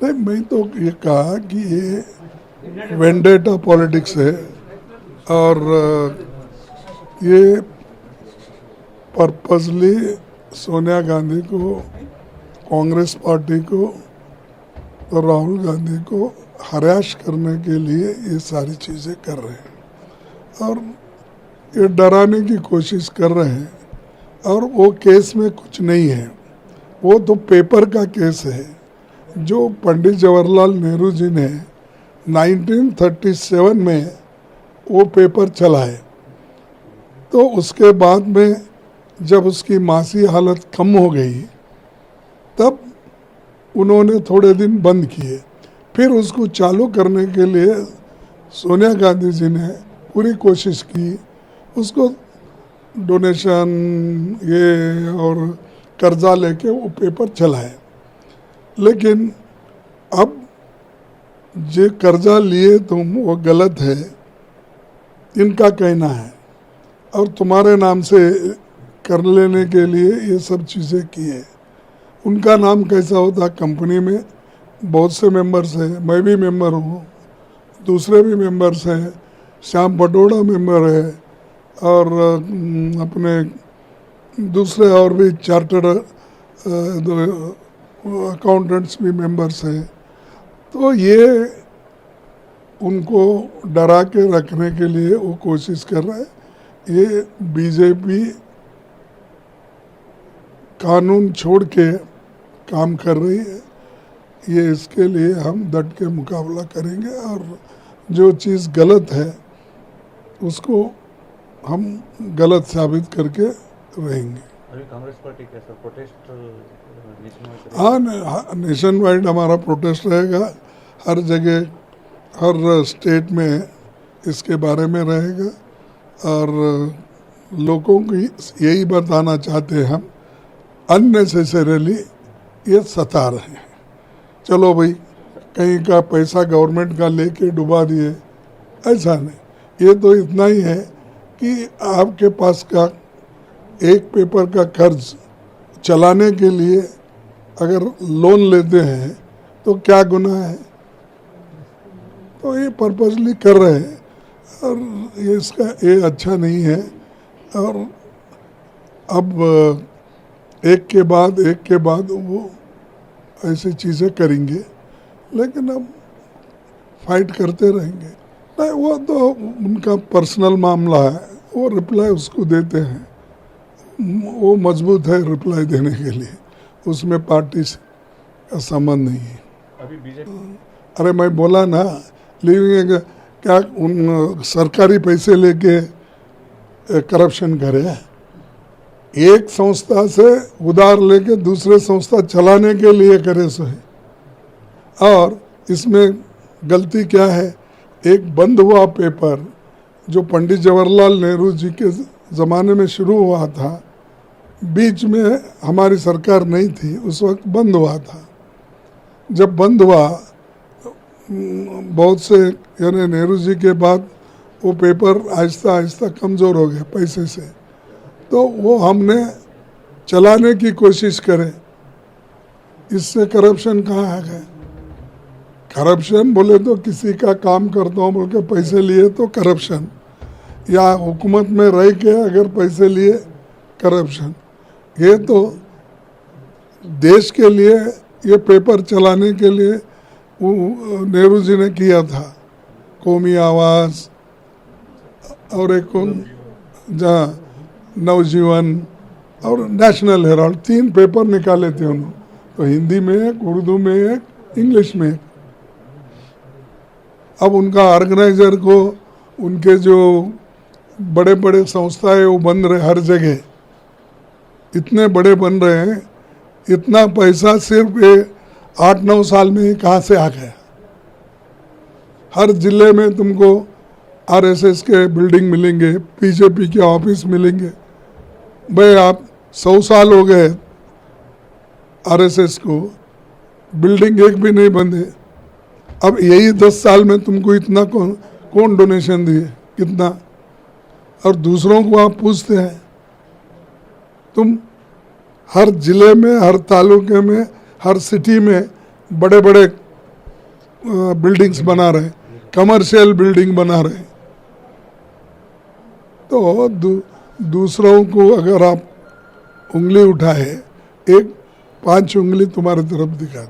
नहीं, मैं तो ये कहा कि ये वेंडेटा पॉलिटिक्स है और ये पर्पसली सोनिया गांधी को, कांग्रेस पार्टी को और राहुल गांधी को हराश करने के लिए ये सारी चीज़ें कर रहे हैं और ये डराने की कोशिश कर रहे हैं। और वो केस में कुछ नहीं है, वो तो पेपर का केस है जो पंडित जवाहरलाल नेहरू जी ने 1937 में वो पेपर चलाए। तो उसके बाद में जब उसकी मासी हालत कम हो गई तब उन्होंने थोड़े दिन बंद किए, फिर उसको चालू करने के लिए सोनिया गांधी जी ने पूरी कोशिश की, उसको डोनेशन ये और कर्जा लेके वो पेपर चलाए। लेकिन अब जो कर्जा लिए तुम वो गलत है, इनका कहना है, और तुम्हारे नाम से कर लेने के लिए ये सब चीज़ें किए। उनका नाम कैसा होता, कंपनी में बहुत से मेंबर्स हैं, मैं भी मेंबर हूँ, दूसरे भी मेंबर्स हैं, श्याम पटोड़ा मेंबर है और अपने दूसरे और भी चार्टर्ड अकाउंटेंट्स भी मेंबर्स हैं। तो ये उनको डरा के रखने के लिए वो कोशिश कर रहा है। ये बीजेपी कानून छोड़ के काम कर रही है, ये इसके लिए हम डट के मुकाबला करेंगे और जो चीज़ गलत है उसको हम गलत साबित करके रहेंगे। अभी कांग्रेस पार्टी कैसा प्रोटेस्ट हाँ, नेशन वाइड हमारा प्रोटेस्ट रहेगा, हर जगह हर स्टेट में इसके बारे में रहेगा और लोगों को यही बताना चाहते हैं हम, अननेसेसरीली ये सता रहे हैं। चलो भाई, कहीं का पैसा गवर्नमेंट का लेके डुबा दिए, ऐसा नहीं। ये तो इतना ही है कि आपके पास का एक पेपर का कर्ज चलाने के लिए अगर लोन लेते हैं तो क्या गुनाह है। तो ये पर्पसली कर रहे हैं और ये इसका ये अच्छा नहीं है। और अब एक के बाद वो ऐसी चीज़ें करेंगे, लेकिन अब फाइट करते रहेंगे। नहीं, वो तो उनका पर्सनल मामला है, वो रिप्लाई उसको देते हैं, वो मजबूत है रिप्लाई देने के लिए, उसमें पार्टी का संबंध नहीं है। अभी बीजेपी अरे मैं बोला ना, लिविंग क्या उन सरकारी पैसे लेके करप्शन करे, एक संस्था से उधार लेके दूसरे संस्था चलाने के लिए करे सो है। और इसमें गलती क्या है, एक बंद हुआ पेपर जो पंडित जवाहरलाल नेहरू जी के ज़माने में शुरू हुआ था, बीच में हमारी सरकार नहीं थी, उस वक्त बंद हुआ था। जब बंद हुआ, बहुत से यानी नेहरू जी के बाद वो पेपर आहिस्ता आहिस्ता कमज़ोर हो गया पैसे से, तो वो हमने चलाने की कोशिश करे। इससे करप्शन कहाँ आ गया? करप्शन बोले तो किसी का काम करता हूँ बोल के पैसे लिए तो करप्शन, या हुकूमत में रह के अगर पैसे लिए करप्शन। ये तो देश के लिए, ये पेपर चलाने के लिए नेहरू जी ने किया था, कौमी आवाज़ और एक जहाँ नवजीवन और नेशनल हेराल्ड, 3 पेपर निकाले थे उन्होंने, तो हिंदी में एक, उर्दू में एक, इंग्लिश में एक। अब उनका ऑर्गेनाइजर को, उनके जो बड़े बड़े संस्थाएं वो बन रहे हर जगह, इतने बड़े बन रहे हैं, इतना पैसा सिर्फ 8-9 साल में ही कहाँ से आ गया। हर जिले में तुमको आरएसएस के बिल्डिंग मिलेंगे, बीजेपी के ऑफिस मिलेंगे। भाई आप 100 साल हो गए आरएसएस को, बिल्डिंग एक भी नहीं बंदे। अब यही 10 साल में तुमको इतना कौन डोनेशन दिए, कितना? और दूसरों को आप पूछते हैं, तुम हर जिले में, हर तालुके में, हर सिटी में बड़े बड़े बिल्डिंग्स बना रहे, कमर्शियल बिल्डिंग बना रहे, तो दूसरों को अगर आप उंगली उठाए, एक 5 उंगली तुम्हारी तरफ दिखा